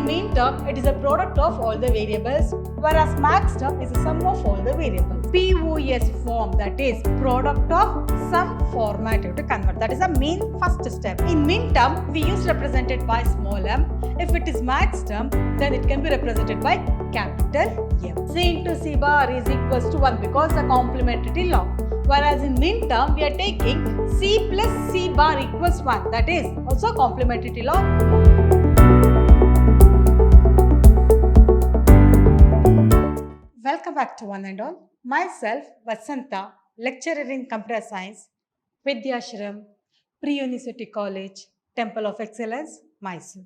min term, it is a product of all the variables, whereas max term is a sum of all the variables. PUS form, that is product of sum format you have to convert. That is the main first step. In min term, we use represented by small m. If it is max term, then it can be represented by capital M. C into C bar is equals to 1 because the complementarity law. Whereas in min term, we are taking C plus C bar equals 1. That is also complementarity law. Welcome back to one and all. Myself, Vasanta, lecturer in Computer Science, Vidhyaashram, Pre-University College, Temple of Excellence, Mysuru.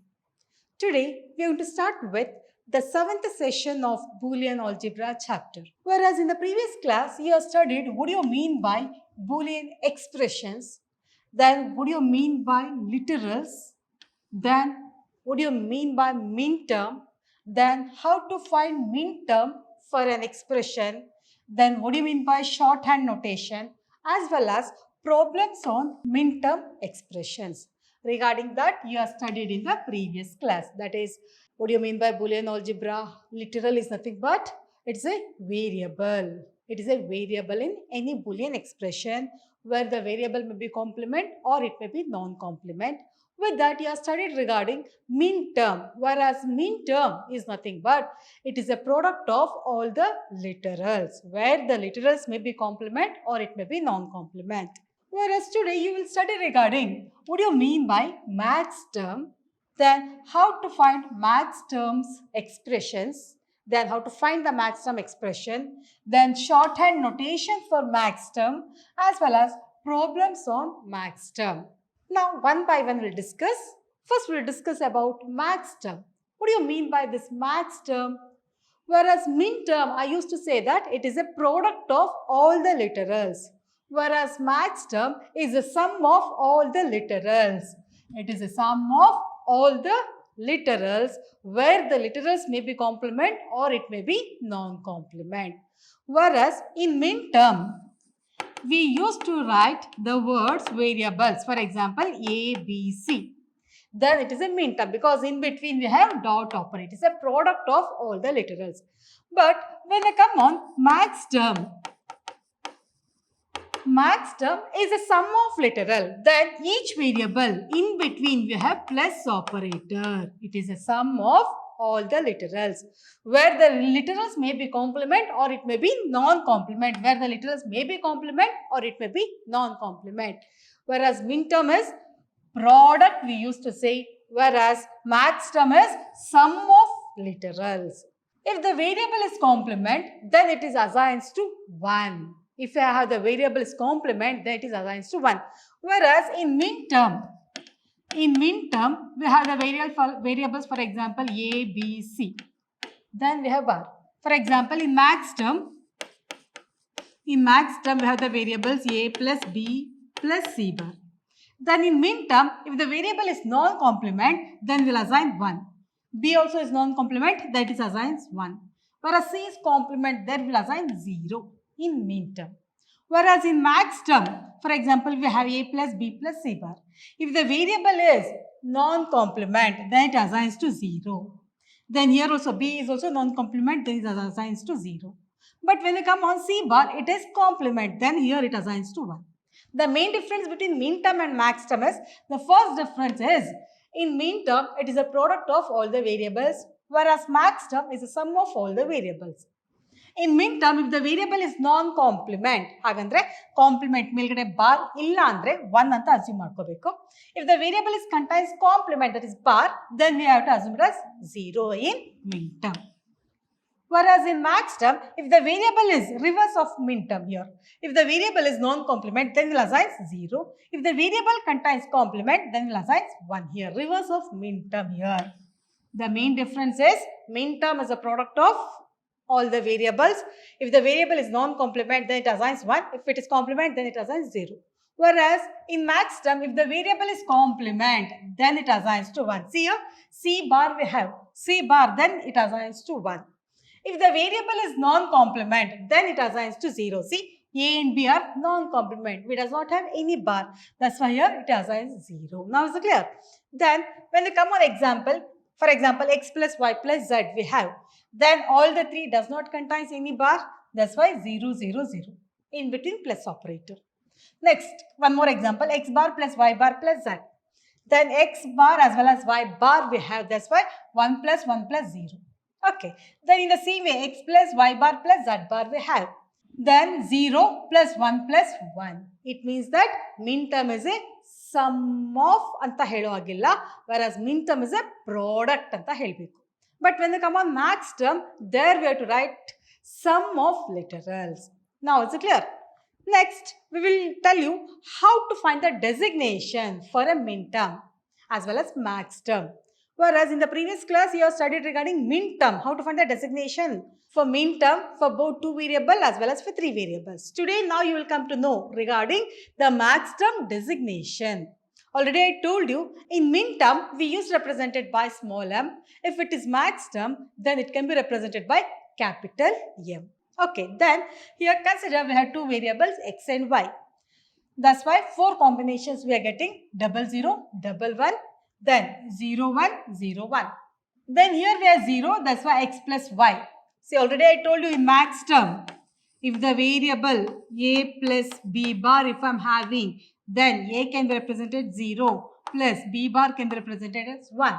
Today, we are going to start with the 7th session of Boolean Algebra chapter. Whereas in the previous class, you have studied what do you mean by Boolean expressions, then what do you mean by literals, then what do you mean by min term, then how to find min term for an expression, then what do you mean by shorthand notation, as well as problems on min term expressions. Regarding that, you have studied in the previous class. That is, what do you mean by Boolean algebra? Literal is nothing but it's a variable. It is a variable in any Boolean expression where the variable may be complement or it may be non-complement. With that, you have studied regarding min term, whereas min term is nothing but it is a product of all the literals, where the literals may be complement or it may be non-complement. Whereas today you will study regarding what do you mean by max term, then how to find max terms expressions, then how to find the max term expression, then shorthand notation for max term, as well as problems on max term. Now, one by one we'll discuss. First, we'll discuss about max term. What do you mean by this max term? Whereas min term, I used to say that it is a product of all the literals. Whereas max term is a sum of all the literals. It is a sum of all the literals where the literals may be complement or it may be non-complement. Whereas in min term, we used to write the words variables, for example, A, B, C. Then it is a min term because in between we have dot operator. It is a product of all the literals. But when I come on max term is a sum of literal. Then each variable in between we have plus operator. It is a sum of all the literals where the literals may be complement or it may be non-complement, where the literals may be complement or it may be non-complement. Whereas min term is product we used to say, whereas max term is sum of literals. If the variable is complement, then it is assigned to 1. If I have the variable is complement, then it is assigned to 1. Whereas in min term, we have the variables, for example, A, B, C. Then we have bar. For example, in max term, we have the variables A plus B plus C bar. Then in min term, if the variable is non-complement, then we'll assign 1. B also is non-complement, that is assigns 1. Whereas C is complement, then we'll assign 0 in min term. Whereas in max term, for example, we have A plus B plus C bar. If the variable is non-complement, then it assigns to 0. Then here also B is also non-complement, then it assigns to 0. But when you come on C bar, it is complement, then here it assigns to 1. The main difference between min term and max term is, the first difference is, in min term, it is a product of all the variables, whereas max term is a sum of all the variables. In min term, if the variable is non-complement, hagandre complement ಮೇಲ್ಗಡೆ bar ಇಲ್ಲ ಅಂದ್ರೆ 1 ಅಂತ assume ಮಾಡ್ಕೋಬೇಕು. If the variable is contains complement, that is bar, then we have to assume it as 0 in min term. Whereas in max term, if the variable is reverse of min term here, if the variable is non-complement, then we'll assign 0. If the variable contains complement, then we'll assign 1 here, reverse of min term here. The main difference is min term is a product of all the variables. If the variable is non-complement, then it assigns 1. If it is complement, then it assigns 0. Whereas in max term, if the variable is complement, then it assigns to 1. See here, C bar we have. C bar, then it assigns to 1. If the variable is non-complement, then it assigns to 0. See, A and B are non-complement. We does not have any bar. That's why here it assigns 0. Now is it clear? Then when we come on example, For example, x plus y plus z we have. Then all the three does not contain any bar. That's why 0, 0, 0. In between plus operator. Next, one more example, x bar plus y bar plus z. Then x bar as well as y bar we have. That's why 1 plus 1 plus 0. Okay. Then in the same way, x plus y bar plus z bar we have. Then 0 plus 1 plus 1. It means that min term is a sum of anta heluagilla, whereas min term is a product anta helbeku. But when they come on max term, there we have to write sum of literals. Now is it clear? Next, we will tell you how to find the designation for a min term as well as max term. Whereas in the previous class, you have studied regarding min term, how to find the designation for min term for both 2 variables as well as for 3 variables. Today, now you will come to know regarding the max term designation. Already I told you, in min term, we use represented by small m. If it is max term, then it can be represented by capital M. Okay, then here consider we have 2 variables x and y. That's why 4 combinations we are getting 0, 0, 1, 1, then 0, 1, 0, 1. Then here we have 0, that's why x plus y. See, already I told you in max term, if the variable a plus b bar if I am having, then a can be represented 0 plus b bar can be represented as 1.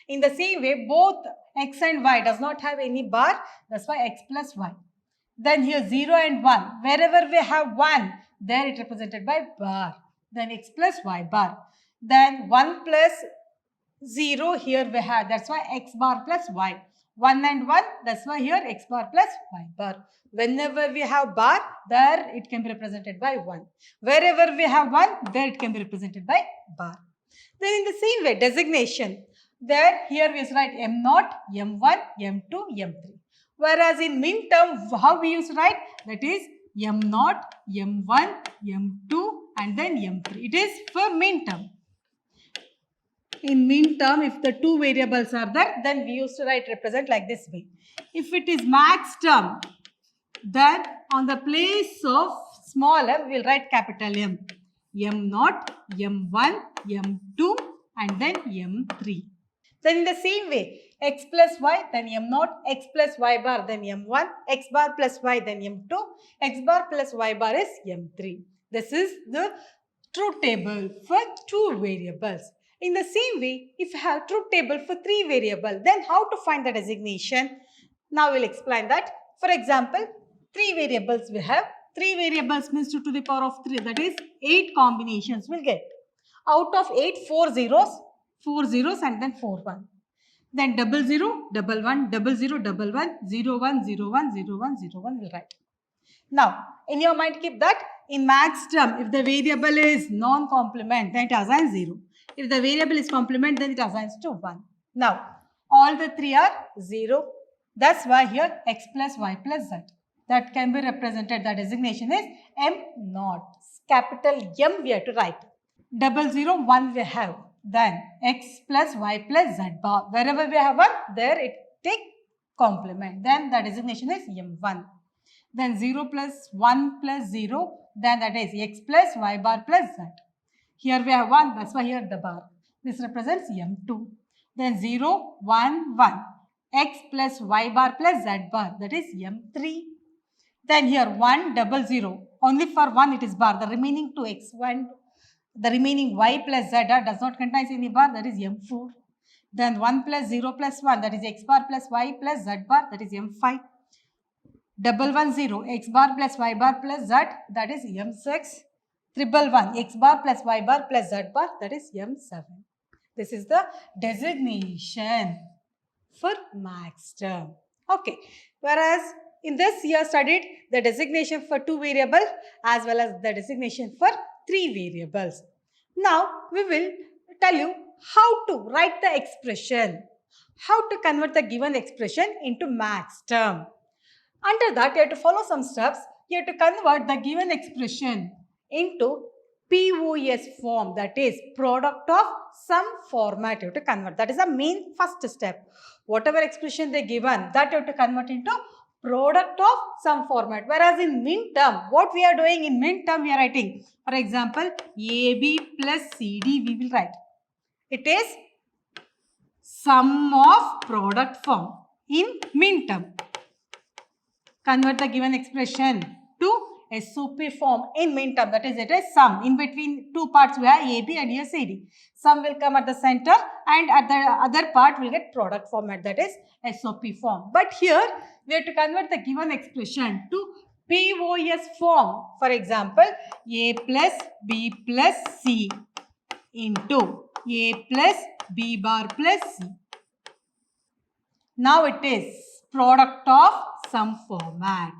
In the same way, both x and y does not have any bar, that's why x plus y. Then here 0 and 1, wherever we have 1, there it represented by bar. Then x plus y bar. Then 1 plus 0 here we have, that's why x bar plus y. 1 and 1, that's why here x bar plus y bar. Whenever we have bar, there it can be represented by 1. Wherever we have 1, there it can be represented by bar. Then in the same way, designation. There, here we write M0, M1, M2, M3. Whereas in min term, how we used to write? That is M0, M1, M2 and then M3. It is for min term. In min term, if the 2 variables are there, then we used to write represent like this way. If it is max term, then on the place of small m, we will write capital M. M0, M1, M2 and then M3. Then in the same way, x plus y, then M0, x plus y bar, then M1, x bar plus y, then M2, x bar plus y bar is M3. This is the truth table for 2 variables. In the same way, if you have truth table for 3 variables, then how to find the designation? Now we will explain that. For example, 3 variables we have. 3 variables means 2 to the power of 3, that is 8 combinations we'll get. Out of 8, 4 zeros and then 4 1. Then 0, 0, 1, 1, 0, 0, 1, 0, 1, 0, 1, 0, 1, 0, 1 we'll write. Now, in your mind keep that in max term, if the variable is non-complement, then it assigns 0. If the variable is complement, then it assigns to 1. Now, all the 3 are 0. That's why here x plus y plus z. That can be represented, the designation is M0. Capital M we have to write. 0, 0, 1 we have. Then x plus y plus z bar. Wherever we have 1, there it take complement. Then the designation is M1. Then 0 plus 1 plus 0. Then that is x plus y bar plus z. Here we have 1, that's why here the bar. This represents M2. Then 0, 1, 1. X plus y bar plus z bar, that is M3. Then here 1, 0, 0. Only for 1 it is bar. The remaining 2 x1, the remaining y plus z does not contain any bar, that is M4. Then 1 plus 0 plus 1, that is x bar plus y plus z bar, that is M5. 1, 1, 0, x bar plus y bar plus z, that is M6. 1, 1, x bar plus y bar plus z bar, that is M7. This is the designation for max term. Okay. Whereas in this you have studied the designation for 2 variables as well as the designation for 3 variables. Now we will tell you how to write the expression, how to convert the given expression into max term. Under that, you have to follow some steps. You have to convert the given expression into POS form, that is product of some format. You have to convert. That is the main first step. Whatever expression they given, that you have to convert into product of some format. Whereas in min term, what we are doing in min term, we are writing, for example, AB plus CD we will write. It is sum of product form in min term. Convert the given expression to SOP form in min term. That is, it is sum. In between two parts, we have AB and here CD. Sum will come at the center and at the other part, will get product format. That is SOP form. But here, we have to convert the given expression to POS form. For example, A plus B plus C into A plus B bar plus C. Now it is product of sum format.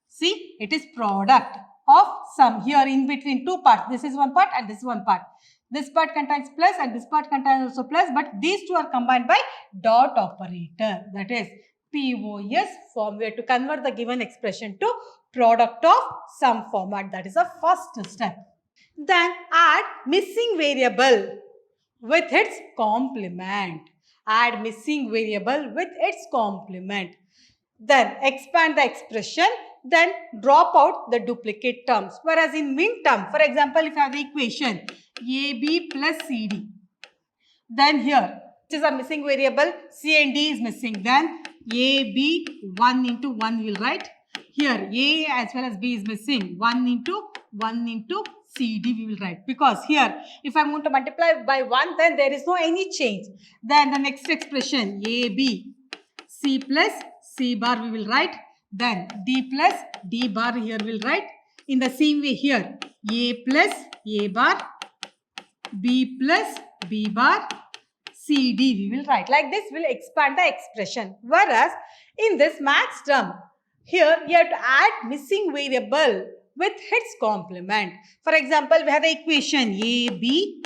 See, it is product of sum. Here in between two parts. This is one part and this is one part. This part contains plus and this part contains also plus, but these two are combined by dot operator. That is POS form. We have to convert the given expression to product of sum format. That is the first step. Then add missing variable with its complement. Add missing variable with its complement. Then expand the expression. Then drop out the duplicate terms. Whereas in min term, for example, if I have the equation AB plus CD, then here, which is a missing variable, C and D is missing. Then AB 1 into 1 will write. Here A as well as B is missing. 1 into CD we will write. Because here, if I am going to multiply by 1, then there is no any change. Then the next expression AB C plus C bar we will write. Then D plus D bar here will write. In the same way here, A plus A bar, B plus B bar, C D we will write. Like this will expand the expression. Whereas in this max term, here you have to add missing variable with its complement. For example, we have the equation AB,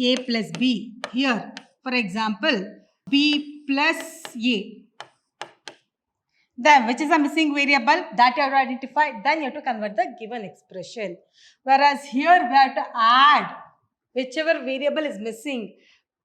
A plus B. Here, for example, B plus A. Then, which is a missing variable that you have to identify, then you have to convert the given expression. Whereas here we have to add whichever variable is missing,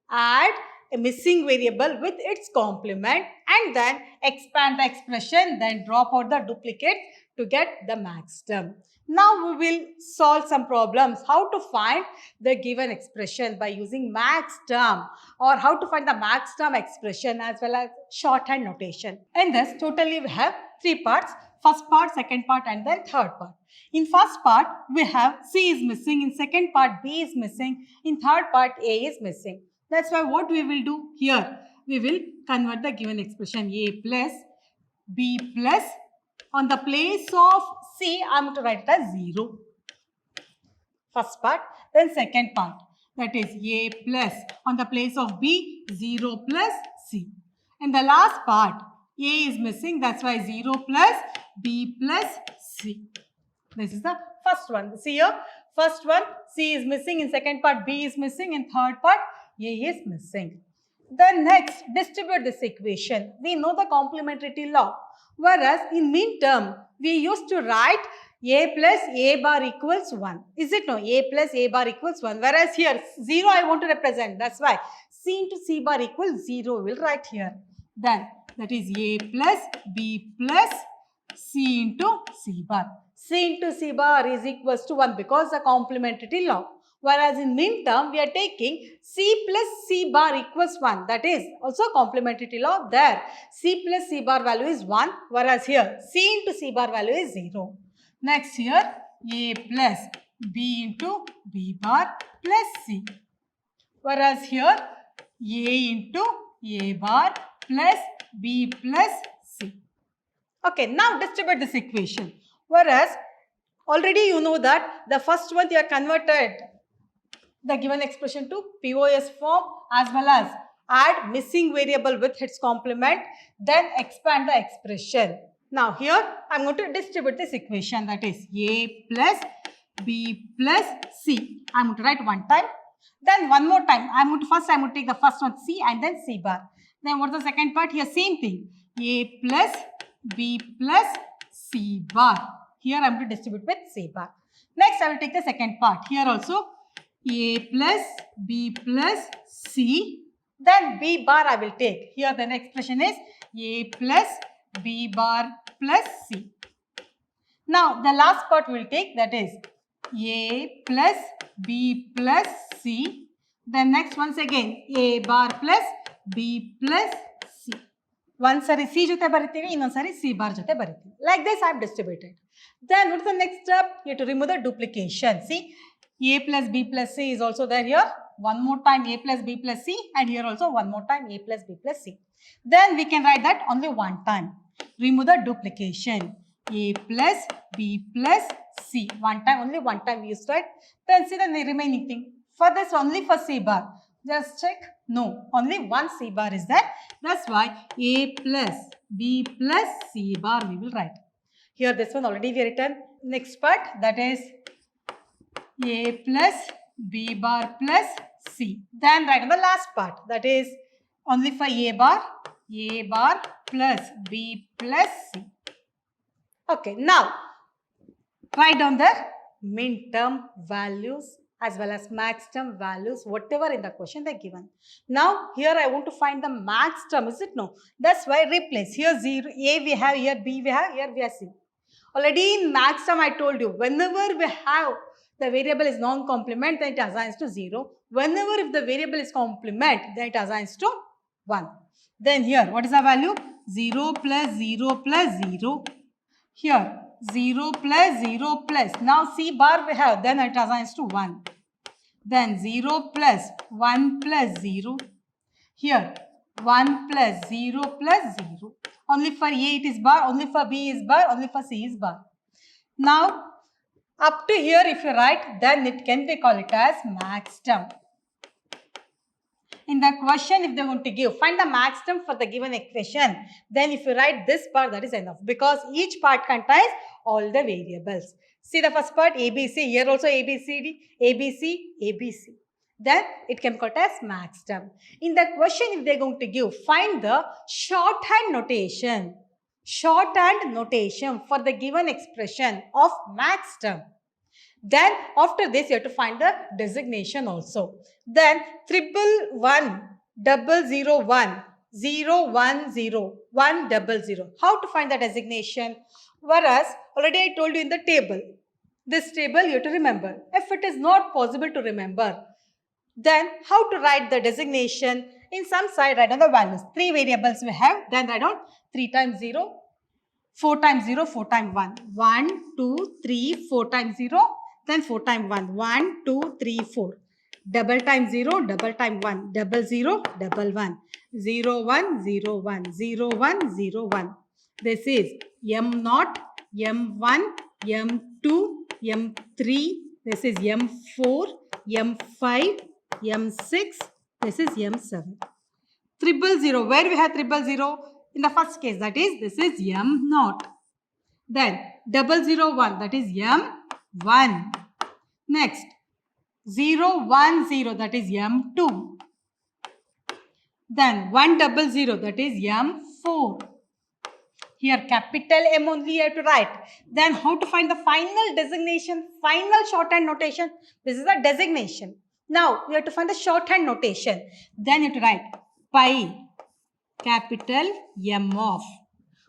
add a missing variable with its complement and then expand the expression, then drop out the duplicate to get the max term. Now we will solve some problems. How to find the given expression by using max term, or how to find the max term expression as well as shorthand notation. In this, totally we have three parts. First part, second part and then third part. In first part, we have C is missing. In second part, B is missing. In third part, A is missing. That's why what we will do here, we will convert the given expression A plus B plus. On the place of C, I am going to write it as 0. First part. Then second part. That is A plus. On the place of B, 0 plus C. And the last part, A is missing. That's why 0 plus B plus C. This is the first one. See here. First one, C is missing. In second part, B is missing. In third part, A is missing. Then next, distribute this equation. We know the complementarity law. Whereas in min term, we used to write A plus A bar equals 1. Is it no? A plus A bar equals 1. Whereas here, 0 I want to represent. That's why C into C bar equals 0. We'll write here. Then that is A plus B plus C into C bar. C into C bar is equals to 1 because the complementarity law. Whereas in min term, we are taking C plus C bar equals 1. That is also complementarity law. There, C plus C bar value is 1. Whereas here, C into C bar value is 0. Next here, A plus B into B bar plus C. Whereas here, A into A bar plus B plus C. Okay, now distribute this equation. Whereas, already you know that the first one you have converted the given expression to POS form as well as add missing variable with its complement, then expand the expression. Now here I am going to distribute this equation, that is A plus B plus C. I am going to write one time. Then one more time. I am going to take the first one C and then C bar. Then what is the second part? Here same thing. A plus B plus C bar. Here I am going to distribute with C bar. Next I will take the second part. Here also A plus B plus C. Then B bar I will take. Here the next expression is A plus B bar plus C. Now the last part we will take, that is A plus B plus C. Then next once again A bar plus B plus C. One sari C jote baritevi, innond sari C bar jote baritevi. Like this I have distributed. Then what is the next step? You have to remove the duplication. See, A plus B plus C is also there here. One more time A plus B plus C, and here also one more time A plus B plus C. Then we can write that only one time. Remove the duplication. A plus B plus C. One time, only one time we used to write. Then see the remaining thing. For this only for C bar. Just check. No, only one C bar is there. That's why A plus B plus C bar we will write. Here this one already we written. Next part, that is A plus B bar plus C. Then write on the last part, that is only for A bar plus B plus C. Okay, now write down the min term values as well as max term values, whatever in the question they given. Now here I want to find the max term, is it? No. That's why replace. Here 0, A we have, here B we have, here we have C. Already in max term I told you, whenever we have the variable is non-complement, then it assigns to 0. Whenever if the variable is complement, then it assigns to 1. Then here, what is the value? 0 plus 0 plus 0. Here, 0 plus 0 plus. Now C bar we have, then it assigns to 1. Then 0 plus 1 plus 0. Here, 1 plus 0 plus 0. Only for A it is bar, only for B is bar, only for C is bar. Now, up to here if you write, then it can be called it as max term. In the question, if they want to give, find the max term for the given equation, then if you write this part, that is enough, because each part contains all the variables. See the first part, ABC, here also ABCD, ABC, ABC. Then it can be called as max term. In the question, if they are going to give, find the shorthand notation. Shorthand notation for the given expression of max term. Then after this you have to find the designation also. Then 111 001 010 100. How to find the designation? Whereas already I told you in the table. This table you have to remember. If it is not possible to remember, then how to write the designation? In some side write down the values. 3 variables we have. Then write down 3 times 0, 4 times 0, 4 times 1. 1, 2, 3, 4 times 0. Then 4 times 1. 1, 2, 3, 4. Double times 0, double times 1. Double 0, double 1. 0, 1, 0, 1. 0, 1, 0, 1. This is M0, M1, M2, M3. This is M4, M5, M6. This is M7. 000. Where we have 000? In the first case, that is, this is M0. Then 001, that is M1. Next, 010, that is M2. Then 100, that is M4. Here capital M only you have to write. Then how to find the final designation, final shorthand notation? This is the designation. Now you have to find the shorthand notation. Then you have to write pi, capital M of.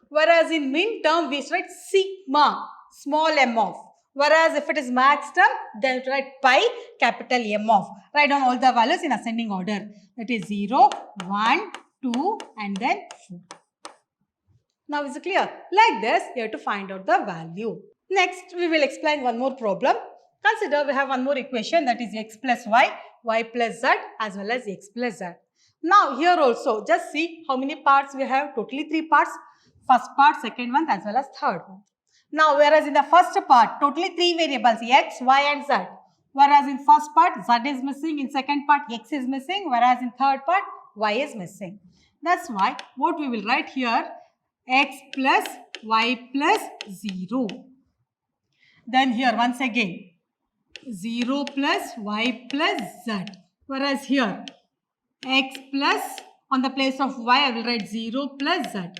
Whereas in min term we write sigma, small m of. Whereas if it is max term, then you write pi, capital M of. Write down all the values in ascending order. That is 0, 1, 2 and then 4. Now is it clear? Like this, you have to find out the value. Next, we will explain one more problem. Consider we have one more equation, that is x plus y plus z as well as x plus z. Now here also, just see how many parts we have. Totally 3 parts. First part, second one as well as third one. Now whereas in the first part, totally 3 variables, x, y and z. Whereas in first part, z is missing. In second part, x is missing. Whereas in third part, y is missing. That's why what we will write here, x plus y plus 0. Then here once again 0 plus y plus z. Whereas here x plus, on the place of y I will write 0 plus z.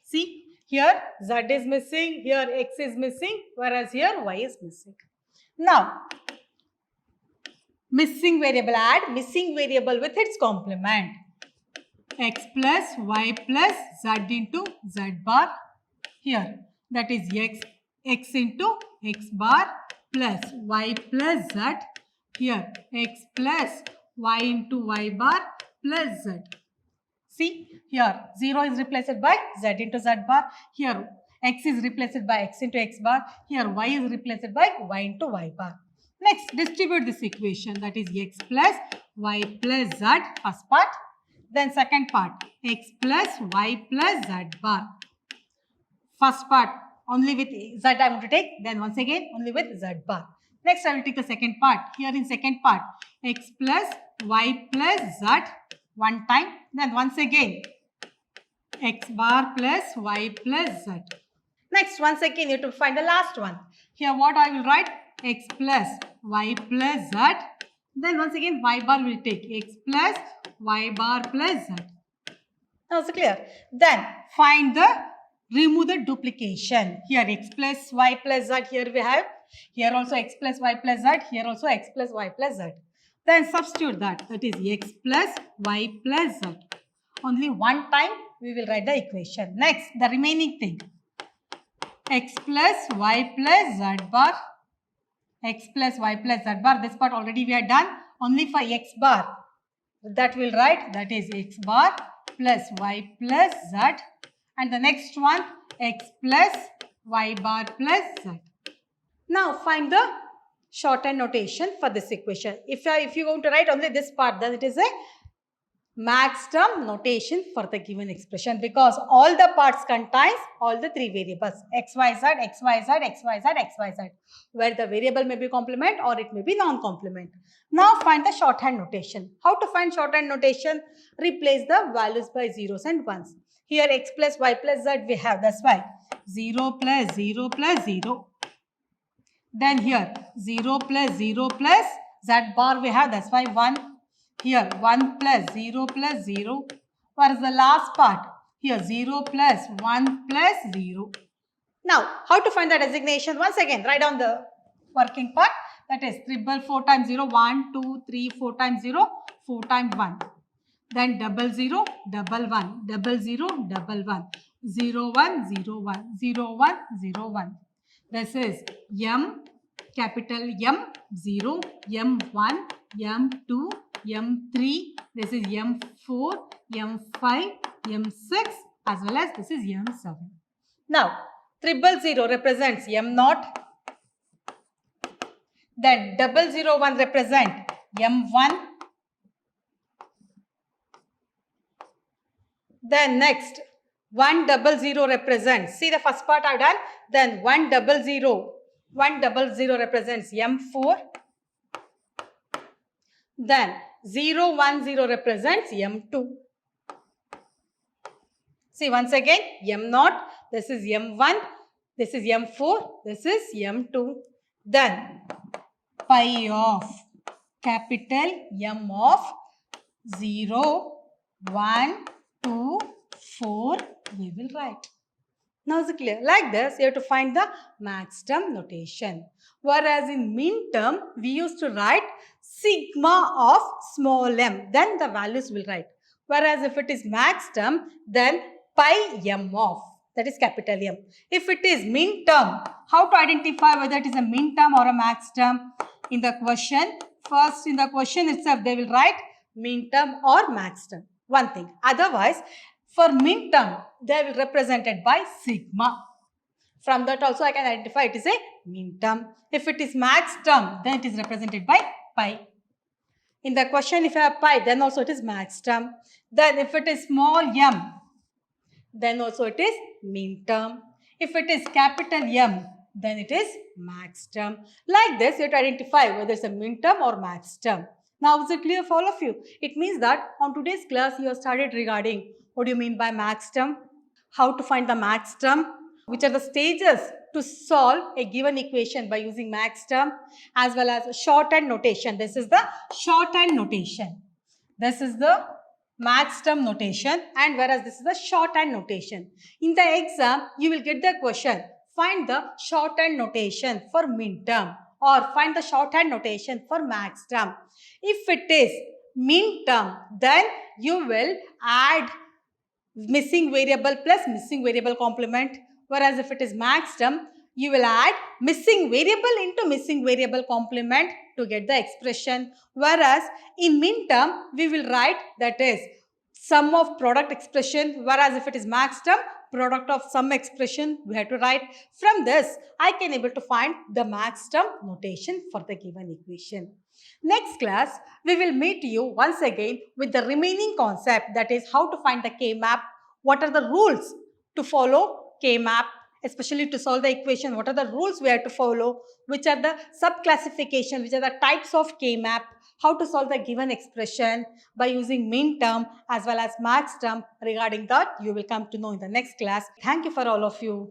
See, here z is missing, here x is missing, whereas here y is missing. Now missing variable, add missing variable with its complement. X plus y plus z into z bar here, that is x into x bar plus y plus z here, x plus y into y bar plus z. See, here 0 is replaced by z into z bar. Here x is replaced by x into x bar. Here y is replaced by y into y bar. Next, distribute this equation, that is x plus y plus z, first part. Then second part, x plus y plus z bar. First part only with z I am going to take, then once again only with z bar. Next I will take the second part. Here in second part, x plus y plus z one time, then once again x bar plus y plus z. Next, once again you have to find the last one. Here what I will write, x plus y plus z, then once again y bar will take x plus y bar plus z. Now it's clear. Then remove the duplication. Here x plus y plus z, here we have. Here also x plus y plus z, here also x plus y plus z. Then substitute that is x plus y plus z. Only one time we will write the equation. Next, the remaining thing, x plus y plus z bar, x plus y plus z bar. This part already we have done. Only for x bar, that we'll write, that is x bar plus y plus z, and the next one x plus y bar plus z. Now find the shorthand notation for this equation. If you want to write only this part, then it is a max term notation for the given expression, because all the parts contains all the three variables x, y, z, x, y, z, x, y, z, x, y, z, where the variable may be complement or it may be non-complement. Now find the shorthand notation. How to find shorthand notation? Replace the values by zeros and ones. Here x plus y plus z we have, that's why 0 plus 0 plus 0. Then here 0 plus 0 plus z bar we have, that's why 1. Here 1 plus 0 plus 0. What is the last part? Here 0 plus 1 plus 0. Now how to find the designation? Once again write down the working part, that is 3 4 times 0, 1, 2, 3, 4 times 0, 4 times 1. Then 0 0 1 1, 0 0 1 1, 0 1 0 1, 0 1 0 1. This is M, capital M 0, M1, M2, M3, this is M4, M5, M6, as well as this is M7. Now 0 0 represents M0, then 0 0 1 represent M1, then next 1 0 0 represents, see the first part I have done, then 1 0 0 represents M4, then 0 1 0 represents M2. See once again M0, this is M1, this is M4, this is M2. Then pi of capital M of 0, 1, 2, 4 we will write. Now is it clear? Like this you have to find the max term notation. Whereas in min term we used to write sigma of small m, then the values will write. Whereas if it is max term, then pi m of, that is capital M. If it is min term, how to identify whether it is a min term or a max term? In the question, first in the question itself they will write min term or max term. One thing. Otherwise, for min term, they will represented by sigma. From that also I can identify it is a min term. If it is max term, then it is represented by pi. In the question, if I have pi, then also it is max term. Then if it is small m, then also it is min term. If it is capital M, then it is max term. Like this, you have to identify whether it's a min term or max term. Now, is it clear for all of you? It means that on today's class, you have started regarding what do you mean by max term, how to find the max term, which are the stages to solve a given equation by using max term, as well as shorthand notation. This is the shorthand notation. This is the max term notation, and whereas this is the shorthand notation. In the exam, you will get the question, find the shorthand notation for min term or find the shorthand notation for max term. If it is min term, then you will add missing variable plus missing variable complement. Whereas if it is max term, you will add missing variable into missing variable complement to get the expression. Whereas in min term, we will write that is sum of product expression, whereas if it is max term, product of sum expression we have to write. From this, I can able to find the max term notation for the given equation. Next class, we will meet you once again with the remaining concept, that is how to find the K-map, what are the rules to follow K-map, especially to solve the equation, what are the rules we have to follow, which are the sub-classification, which are the types of K-map, how to solve the given expression by using min term as well as max term. Regarding that, you will come to know in the next class. Thank you for all of you.